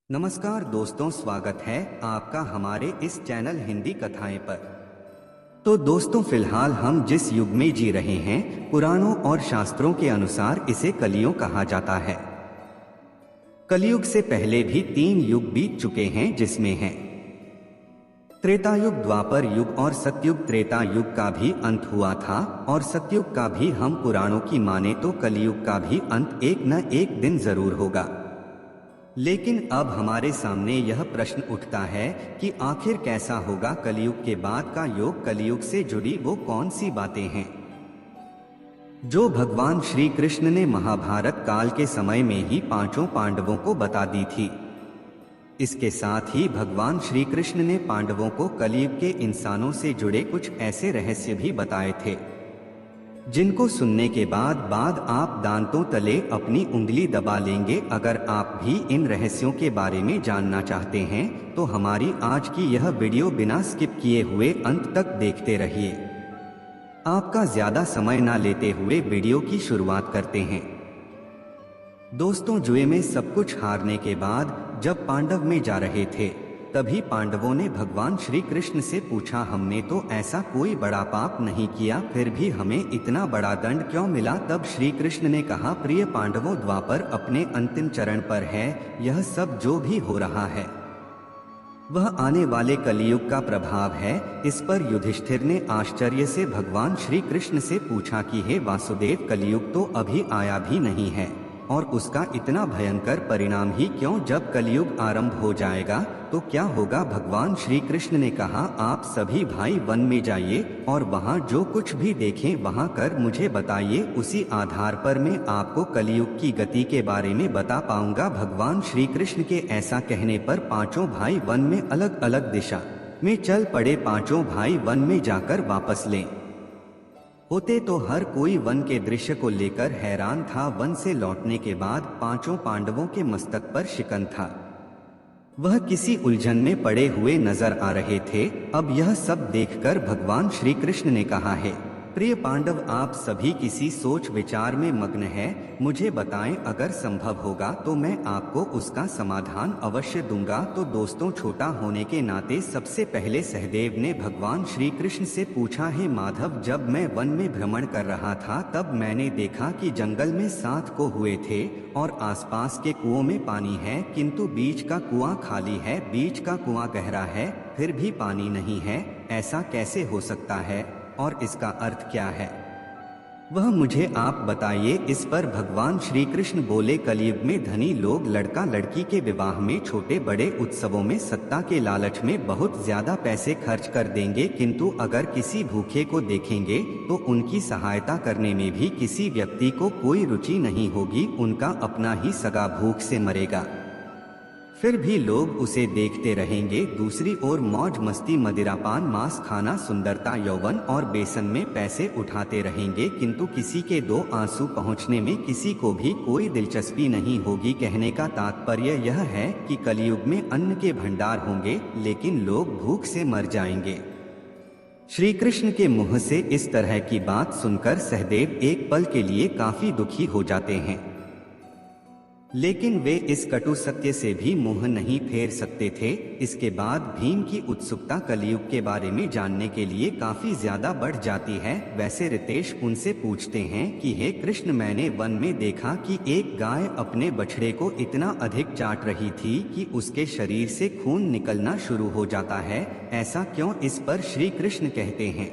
नमस्कार दोस्तों, स्वागत है आपका हमारे इस चैनल हिंदी कथाएं पर। तो दोस्तों, फिलहाल हम जिस युग में जी रहे हैं, पुराणों और शास्त्रों के अनुसार इसे कलियुग कहा जाता है। कलियुग से पहले भी 3 युग बीत चुके हैं, जिसमें हैं त्रेता युग, द्वापर युग और सतयुग। त्रेता युग का भी अंत हुआ था और सतयुग का भी। हम पुराणों की माने तो कलियुग का भी अंत एक न एक दिन जरूर होगा। लेकिन अब हमारे सामने यह प्रश्न उठता है कि आखिर कैसा होगा कलियुग के बाद का युग। कलियुग से जुड़ी वो कौन सी बातें हैं जो भगवान श्री कृष्ण ने महाभारत काल के समय में ही 5 पांडवों को बता दी थी। इसके साथ ही भगवान श्री कृष्ण ने पांडवों को कलियुग के इंसानों से जुड़े कुछ ऐसे रहस्य भी बताए थे जिनको सुनने के बाद आप दांतों तले अपनी उंगली दबा लेंगे। अगर आप भी इन रहस्यों के बारे में जानना चाहते हैं तो हमारी आज की यह वीडियो बिना स्किप किए हुए अंत तक देखते रहिए। आपका ज्यादा समय ना लेते हुए वीडियो की शुरुआत करते हैं। दोस्तों, जुए में सब कुछ हारने के बाद जब पांडव में जा रहे थे, तभी पांडवों ने भगवान श्री कृष्ण से पूछा, हमने तो ऐसा कोई बड़ा पाप नहीं किया, फिर भी हमें इतना बड़ा दंड क्यों मिला। तब श्री कृष्ण ने कहा, प्रिय पांडवों, द्वापर अपने अंतिम चरण पर है। यह सब जो भी हो रहा है वह आने वाले कलियुग का प्रभाव है। इस पर युधिष्ठिर ने आश्चर्य से भगवान श्री कृष्ण से पूछा कि हे वासुदेव, कलियुग तो अभी आया भी नहीं है और उसका इतना भयंकर परिणाम ही क्यों। जब कलियुग आरंभ हो जाएगा तो क्या होगा। भगवान श्री कृष्ण ने कहा, आप सभी भाई वन में जाइए और वहाँ जो कुछ भी देखें वहाँ कर मुझे बताइए। उसी आधार पर मैं आपको कलियुग की गति के बारे में बता पाऊंगा। भगवान श्री कृष्ण के ऐसा कहने पर 5 भाई वन में अलग अलग दिशा में चल पड़े। 5 भाई वन में जाकर वापस लें होते तो हर कोई वन के दृश्य को लेकर हैरान था। वन से लौटने के बाद 5 पांडवों के मस्तक पर शिकन था। वह किसी उलझन में पड़े हुए नजर आ रहे थे। अब यह सब देखकर भगवान श्री कृष्ण ने कहा, है प्रिय पांडव, आप सभी किसी सोच विचार में मग्न हैं। मुझे बताएं, अगर संभव होगा तो मैं आपको उसका समाधान अवश्य दूंगा। तो दोस्तों, छोटा होने के नाते सबसे पहले सहदेव ने भगवान श्री कृष्ण से पूछा, है माधव, जब मैं वन में भ्रमण कर रहा था तब मैंने देखा कि जंगल में 7 कुएं हुए थे और आसपास के कुओं में पानी है, किंतु बीच का कुआं खाली है। बीच का कुआं गहरा है फिर भी पानी नहीं है। ऐसा कैसे हो सकता है और इसका अर्थ क्या है, वह मुझे आप बताइए। इस पर भगवान श्री कृष्ण बोले, कलयुग में धनी लोग लड़का लड़की के विवाह में, छोटे बड़े उत्सवों में, सत्ता के लालच में बहुत ज्यादा पैसे खर्च कर देंगे, किंतु अगर किसी भूखे को देखेंगे तो उनकी सहायता करने में भी किसी व्यक्ति को कोई रुचि नहीं होगी। उनका अपना ही सगा भूख से मरेगा, फिर भी लोग उसे देखते रहेंगे। दूसरी ओर मौज मस्ती, मदिरापान, मांस खाना, सुंदरता, यौवन और बेसन में पैसे उठाते रहेंगे, किंतु किसी के 2 आंसू पहुंचने में किसी को भी कोई दिलचस्पी नहीं होगी। कहने का तात्पर्य यह है कि कलियुग में अन्न के भंडार होंगे लेकिन लोग भूख से मर जाएंगे। श्री कृष्ण के मुंह से इस तरह की बात सुनकर सहदेव एक पल के लिए काफी दुखी हो जाते हैं, लेकिन वे इस कटु सत्य से भी मुंह नहीं फेर सकते थे। इसके बाद भीम की उत्सुकता कलियुग के बारे में जानने के लिए काफी ज्यादा बढ़ जाती है। वैसे रितेश उनसे पूछते हैं कि हे कृष्ण, मैंने वन में देखा कि एक गाय अपने बछड़े को इतना अधिक चाट रही थी कि उसके शरीर से खून निकलना शुरू हो जाता है, ऐसा क्यों। इस पर श्री कृष्ण कहते हैं,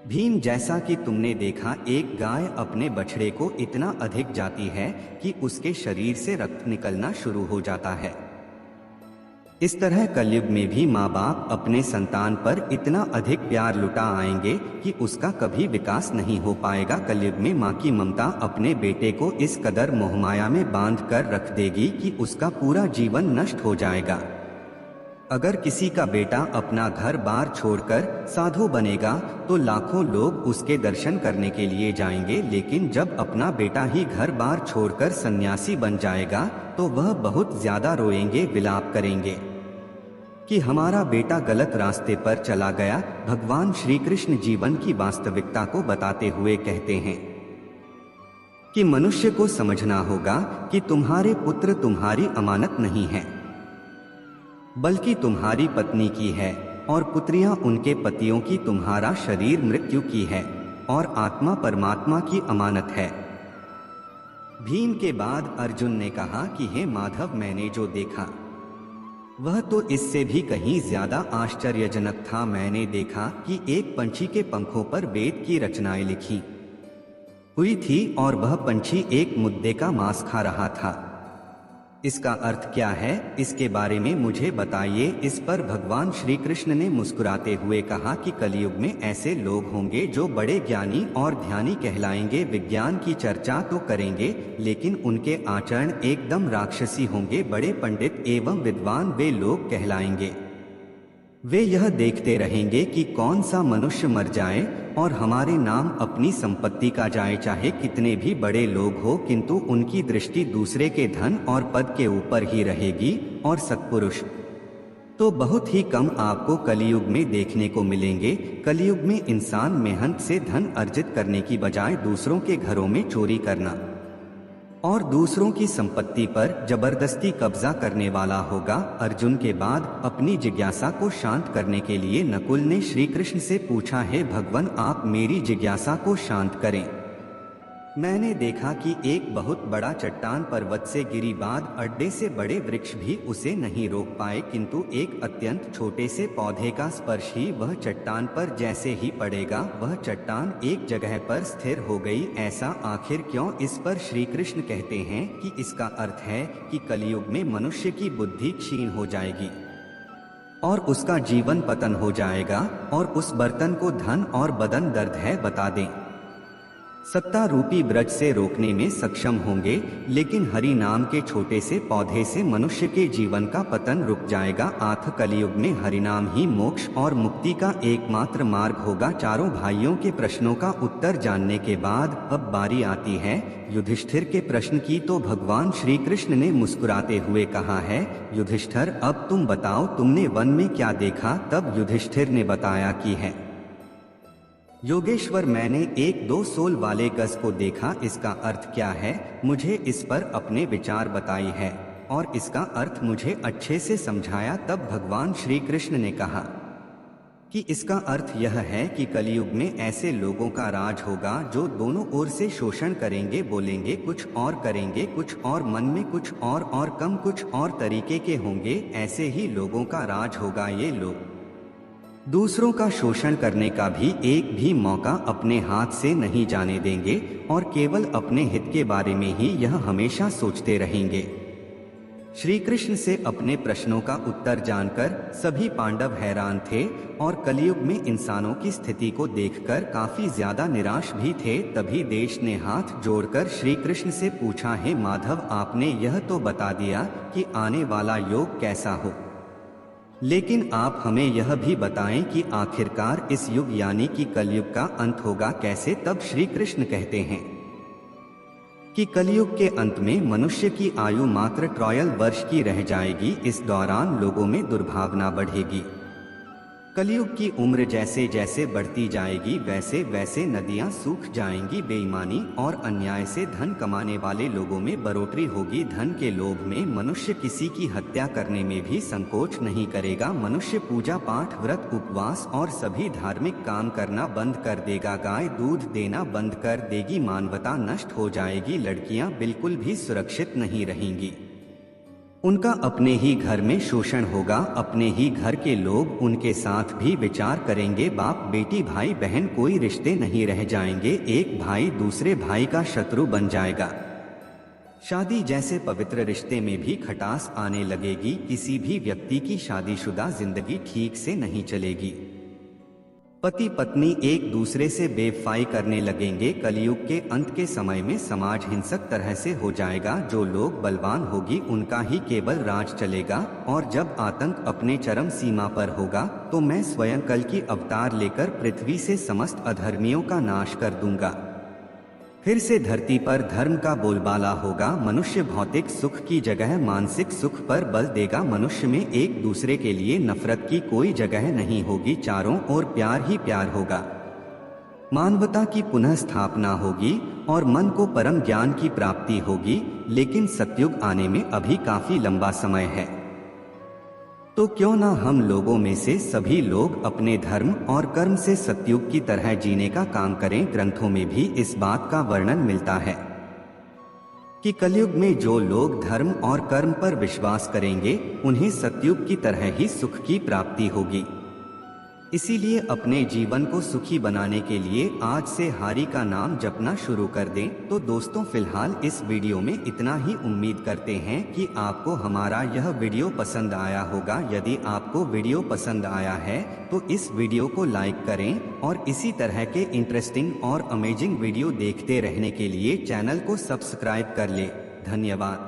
भीम, जैसा कि तुमने देखा, एक गाय अपने बछड़े को इतना अधिक जाती है कि उसके शरीर से रक्त निकलना शुरू हो जाता है। इस तरह कलयुग में भी माँ बाप अपने संतान पर इतना अधिक प्यार लुटा आएंगे कि उसका कभी विकास नहीं हो पाएगा। कलयुग में माँ की ममता अपने बेटे को इस कदर मोहमाया में बांध कर रख देगी कि उसका पूरा जीवन नष्ट हो जाएगा। अगर किसी का बेटा अपना घर बार छोड़कर साधु बनेगा तो लाखों लोग उसके दर्शन करने के लिए जाएंगे, लेकिन जब अपना बेटा ही घर बार छोड़कर सन्यासी बन जाएगा तो वह बहुत ज्यादा रोएंगे, विलाप करेंगे कि हमारा बेटा गलत रास्ते पर चला गया। भगवान श्री कृष्ण जीवन की वास्तविकता को बताते हुए कहते हैं, कि मनुष्य को समझना होगा कि तुम्हारे पुत्र तुम्हारी अमानत नहीं है, बल्कि तुम्हारी पत्नी की है, और पुत्रियां उनके पतियों की, तुम्हारा शरीर मृत्यु की है और आत्मा परमात्मा की अमानत है। भीम के बाद अर्जुन ने कहा कि हे माधव, मैंने जो देखा वह तो इससे भी कहीं ज्यादा आश्चर्यजनक था। मैंने देखा कि एक पंछी के पंखों पर वेद की रचनाएं लिखी हुई थी और वह पंछी एक मुद्दे का मांस खा रहा था। इसका अर्थ क्या है, इसके बारे में मुझे बताइए। इस पर भगवान श्री कृष्ण ने मुस्कुराते हुए कहा कि कलयुग में ऐसे लोग होंगे जो बड़े ज्ञानी और ध्यानी कहलाएंगे, विज्ञान की चर्चा तो करेंगे लेकिन उनके आचरण एकदम राक्षसी होंगे। बड़े पंडित एवं विद्वान वे लोग कहलाएंगे। वे यह देखते रहेंगे कि कौन सा मनुष्य मर जाए और हमारे नाम अपनी संपत्ति का जाए, चाहे कितने भी बड़े लोग हो, किंतु उनकी दृष्टि दूसरे के धन और पद के ऊपर ही रहेगी। और सत्पुरुष तो बहुत ही कम आपको कलयुग में देखने को मिलेंगे। कलयुग में इंसान मेहनत से धन अर्जित करने की बजाय दूसरों के घरों में चोरी करना और दूसरों की संपत्ति पर जबरदस्ती कब्जा करने वाला होगा। अर्जुन के बाद अपनी जिज्ञासा को शांत करने के लिए नकुल ने श्री कृष्ण से पूछा, हे भगवान, आप मेरी जिज्ञासा को शांत करें। मैंने देखा कि एक बहुत बड़ा चट्टान पर्वत से गिरी, बाद अड्डे से बड़े वृक्ष भी उसे नहीं रोक पाए, किंतु एक अत्यंत छोटे से पौधे का स्पर्श ही वह चट्टान पर जैसे ही पड़ेगा वह चट्टान एक जगह पर स्थिर हो गई। ऐसा आखिर क्यों? इस पर श्री कृष्ण कहते हैं कि इसका अर्थ है कि कलयुग में मनुष्य की बुद्धि क्षीण हो जाएगी और उसका जीवन पतन हो जाएगा और उस बर्तन को धन और बदन दर्द है बता दें सत्ता रूपी ब्रज से रोकने में सक्षम होंगे, लेकिन हरि नाम के छोटे से पौधे से मनुष्य के जीवन का पतन रुक जाएगा। आठ कलयुग में हरिनाम ही मोक्ष और मुक्ति का एकमात्र मार्ग होगा। चारों भाइयों के प्रश्नों का उत्तर जानने के बाद अब बारी आती है युधिष्ठिर के प्रश्न की। तो भगवान श्री कृष्ण ने मुस्कुराते हुए कहा है, युधिष्ठिर, अब तुम बताओ, तुमने वन में क्या देखा? तब युधिष्ठिर ने बताया कि है योगेश्वर, मैंने एक 2 सोल वाले गज को देखा। इसका अर्थ क्या है? मुझे इस पर अपने विचार बताई है और इसका अर्थ मुझे अच्छे से समझाया। तब भगवान श्री कृष्ण ने कहा कि इसका अर्थ यह है कि कलयुग में ऐसे लोगों का राज होगा जो दोनों ओर से शोषण करेंगे, बोलेंगे कुछ और करेंगे कुछ और, मन में कुछ और कम कुछ और तरीके के होंगे। ऐसे ही लोगों का राज होगा। ये लोग दूसरों का शोषण करने का भी एक भी मौका अपने हाथ से नहीं जाने देंगे और केवल अपने हित के बारे में ही यह हमेशा सोचते रहेंगे। श्री कृष्ण से अपने प्रश्नों का उत्तर जानकर सभी पांडव हैरान थे और कलयुग में इंसानों की स्थिति को देखकर काफी ज्यादा निराश भी थे। तभी देश ने हाथ जोड़कर श्री कृष्ण से पूछा, हे माधव, आपने यह तो बता दिया कि आने वाला योग कैसा हो, लेकिन आप हमें यह भी बताएं कि आखिरकार इस युग यानी कि कलयुग का अंत होगा कैसे? तब श्री कृष्ण कहते हैं कि कलयुग के अंत में मनुष्य की आयु मात्र 13 वर्ष की रह जाएगी। इस दौरान लोगों में दुर्भावना बढ़ेगी। कलयुग की उम्र जैसे जैसे बढ़ती जाएगी वैसे वैसे नदियां सूख जाएंगी। बेईमानी और अन्याय से धन कमाने वाले लोगों में बढ़ोतरी होगी। धन के लोभ में मनुष्य किसी की हत्या करने में भी संकोच नहीं करेगा। मनुष्य पूजा पाठ, व्रत, उपवास और सभी धार्मिक काम करना बंद कर देगा। गाय दूध देना बंद कर देगी। मानवता नष्ट हो जाएगी। लड़कियां बिल्कुल भी सुरक्षित नहीं रहेंगी। उनका अपने ही घर में शोषण होगा। अपने ही घर के लोग उनके साथ भी विचार करेंगे। बाप बेटी, भाई बहन, कोई रिश्ते नहीं रह जाएंगे। एक भाई दूसरे भाई का शत्रु बन जाएगा। शादी जैसे पवित्र रिश्ते में भी खटास आने लगेगी। किसी भी व्यक्ति की शादीशुदा जिंदगी ठीक से नहीं चलेगी। पति पत्नी एक दूसरे से बेवफाई करने लगेंगे। कलयुग के अंत के समय में समाज हिंसक तरह से हो जाएगा। जो लोग बलवान होगी उनका ही केवल राज चलेगा और जब आतंक अपने चरम सीमा पर होगा तो मैं स्वयं कल की अवतार लेकर पृथ्वी से समस्त अधर्मियों का नाश कर दूंगा। फिर से धरती पर धर्म का बोलबाला होगा। मनुष्य भौतिक सुख की जगह मानसिक सुख पर बल देगा। मनुष्य में एक दूसरे के लिए नफरत की कोई जगह नहीं होगी। चारों ओर प्यार ही प्यार होगा। मानवता की पुनः स्थापना होगी और मन को परम ज्ञान की प्राप्ति होगी, लेकिन सतयुग आने में अभी काफी लंबा समय है। तो क्यों ना हम लोगों में से सभी लोग अपने धर्म और कर्म से सतयुग की तरह जीने का काम करें। ग्रंथों में भी इस बात का वर्णन मिलता है कि कलयुग में जो लोग धर्म और कर्म पर विश्वास करेंगे उन्हें सतयुग की तरह ही सुख की प्राप्ति होगी। इसीलिए अपने जीवन को सुखी बनाने के लिए आज से हरि का नाम जपना शुरू कर दें। तो दोस्तों, फिलहाल इस वीडियो में इतना ही। उम्मीद करते हैं कि आपको हमारा यह वीडियो पसंद आया होगा। यदि आपको वीडियो पसंद आया है तो इस वीडियो को लाइक करें और इसी तरह के इंटरेस्टिंग और अमेजिंग वीडियो देखते रहने के लिए चैनल को सब्सक्राइब कर ले। धन्यवाद।